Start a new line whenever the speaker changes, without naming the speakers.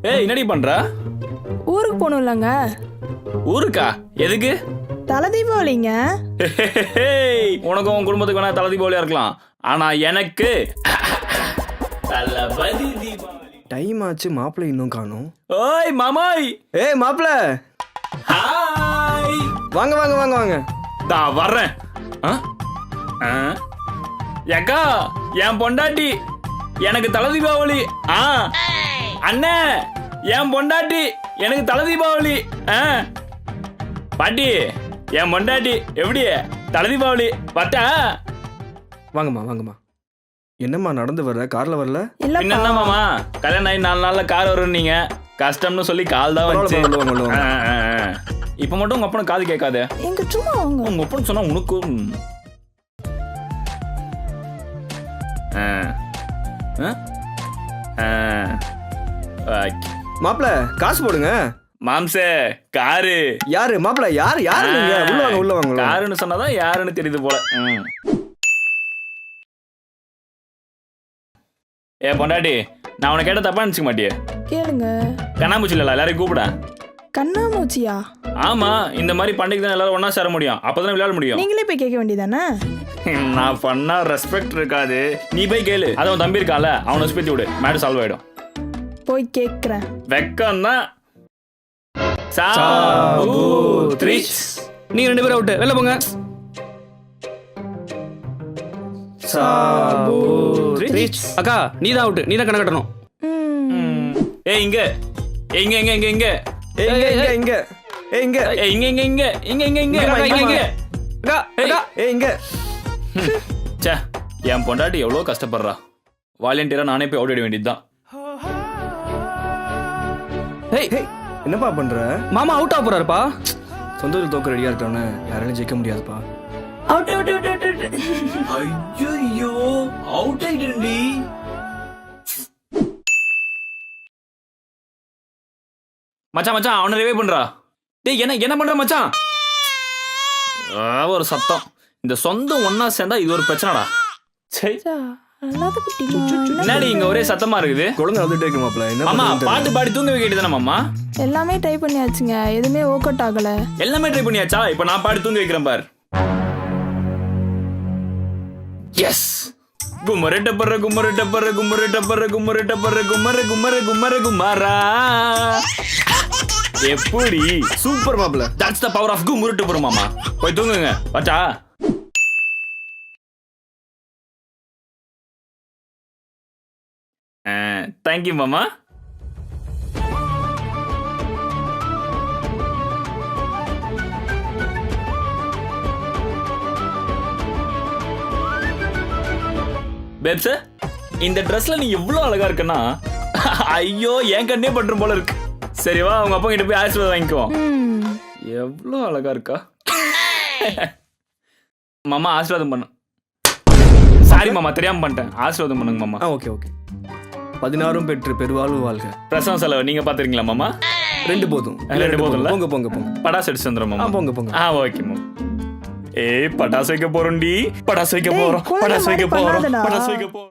ஏய் என்னடி பண்ற?
ஊருக்கு போகணும்லங்க.
ஊருக்கா? எதுக்கு?
தலை தீபாவளிங்க.
உனக்கும் உன் குடும்பத்துக்கு வேணா தலை தீபாவளியா இருக்கலாம், ஆனா எனக்கு தளபதி தீபாவளி.
டைம் ஆச்சு, மாப்பிள்ளை இன்னும் காணும்.
ஓய் மாமாய்.
ஏய் மாப்பிள்ளை,
ஹாய்.
வாங்க வாங்க வாங்க வாங்க.
நான் வர்றேன். ஏக்கா, என் பொண்டாட்டி எனக்கு தலை தீபாவளி. அண்ணே, என் பொண்டாட்டி எனக்கு தலை தீபாவளி. பாட்டி, என் பொண்டாட்டி எப்படி தலை தீபாவளி பட்டா?
வாங்கம்மா வாங்கம்மா. என்னம்மா நடந்து வர்ற, கார்ல வரல?
என்ன மாமா, கல்யாணம் ஆகி 4 நாள்ல கார் வரும், நீங்க கஷ்டம்னு சொல்லி கால் தான் வந்து. இப்ப மட்டும் உங்க அப்பனுக்கு காது கேட்காது.
எங்க சும்மா வாங்க.
உங்க அப்பனு சொன்னா உனக்கும்
மாப்பிள்ள காசு போடுங்க.
மாம்சே, காரு
யாரு மாப்பிள்ள? யாரு யாரு நீங்க? உள்ள வாங்க உள்ள வாங்க.
காருன்னு சொன்னாதான் யாருன்னு தெரியுது போல. ஏ பொண்டாட்டி, நான் உனக்கு கேட்ட தப்பா நினைச்சுக்க மாட்டியே?
கேளுங்க.
கண்ணாமூச்சி இல்ல, எல்லாரையும் கூப்பிட.
கண்ணாமூச்சியா?
ஆமா, இந்த மாதிரி பண்டிகை தான் எல்லாரும் ஒன்னா சேர முடியும், அப்பதான் விளையாட முடியும்.
நீங்களே போய் கேட்க வேண்டியதானே?
நான் பண்ணா ரெஸ்பெக்ட் இருக்காது, நீ போய் கேளு. அது உன் தம்பி இருக்கால, அவனை சுத்தி விடு, மேடு சால்வ் ஆயிடும்.
போய் கேட்கிறேன்.
வெக்கம் தான்.
நீங்க 2 பேரும் அவுட், வெளில போங்க. அக்கா, நீ தான் அவுட், நீ தான் கணக்கு கட்டணும்.
ஏய் இங்க இங்க இங்க இங்க இங்க
இங்க இங்க இங்க இங்க
இங்க இங்க இங்க இங்க இங்க இங்க இங்க
அக்கா அக்கா,
இங்க.
ச்சே, என் பொண்டாட்டி எவ்வளவு கஷ்டப்படுறா. வாலண்டியரா நானே போய் அவுட் ஆட வேண்டியதுதான்.
என்னப்பா பண்ற?
மாமா அவுட் ஆக போறாருப்பா.
சொந்தத்தில் தோக்க ரெடியா இருக்கானே, யாராலையும் ஜெயிக்க முடியாதுப்பா.
Out out out out.
ஐயோ, அவுட் ஆயிடுடி. மச்சான் மச்சான், அவனை ரிவைவ் பண்றா. டேய் என்ன பண்ற மச்சான்? ஒரு சத்தம். இந்த சொந்தம் ஒன்னா சேர்ந்தா இது ஒரு பிரச்சனைடா. சரி, என்னடி இங்க ஒரே சத்தமா இருக்குது?
குழந்தை வந்துட்டே இருக்கு மாப்பிள்ள. என்ன
மாமா, பாட்டு பாடி தூங்க வைக்கிட்டு மாமா?
எல்லாமே ட்ரை பண்ணியாச்சுங்க, எதுவுமே ஒர்க் அவுட் ஆகல.
எல்லாமே ட்ரை பண்ணியாச்சா? இப்ப நான் பாடி தூங்க வைக்கிறேன் பார். எஸ். குமரட்ட பர்ற குமரட்ட பர்ற குமரட்ட பர்ற குமரட்ட பர்ற குமர குமர குமர குமாரா. எப்படி
சூப்பர் மாப்பிள்ள.
தட்ஸ் த பவர் ஆஃப் குமரட்ட பர்ற மாமா. போய் தூங்குங்க. வாடா. Thank you மாமா. பேப்ஸ், இந்த ட்ரெஸ்ல நீ எவ்வளவு அழகா இருக்கனா. ஐயோ, என் கண்ணே பண்றோம் போல இருக்கு. சரி வா, உங்க அப்பா கிட்ட போய் ஆசீர்வாதம் வாங்கிக்கோ. எவ்வளவு அழகா இருக்கா. மாமா ஆசீர்வாதம் பண்ணு. சாரி மாமா, தெரியாம பண்ணிட்டேன். ஆசீர்வாதம் பண்ணுங்க மாமா.
Okay okay. 16 பெற்று பெருவாழ்வு வாழ்க.
பிரசவ செலவு நீங்க பாத்துறீங்களா மாமா?
2 போதும்.
2 போதும்ல?
போங்க போங்க போங்க.
பட்டாசு அடிச்சு வந்துடும் மாமா.
போங்க போங்க.
ஓகே மாமா. ஏய், பட்டாசு வைக்க போறோம்டி. பட்டாசு வைக்க போறோம். பட்டாசு வைக்க போறோம். பட்டாசு வைக்க போறோம்.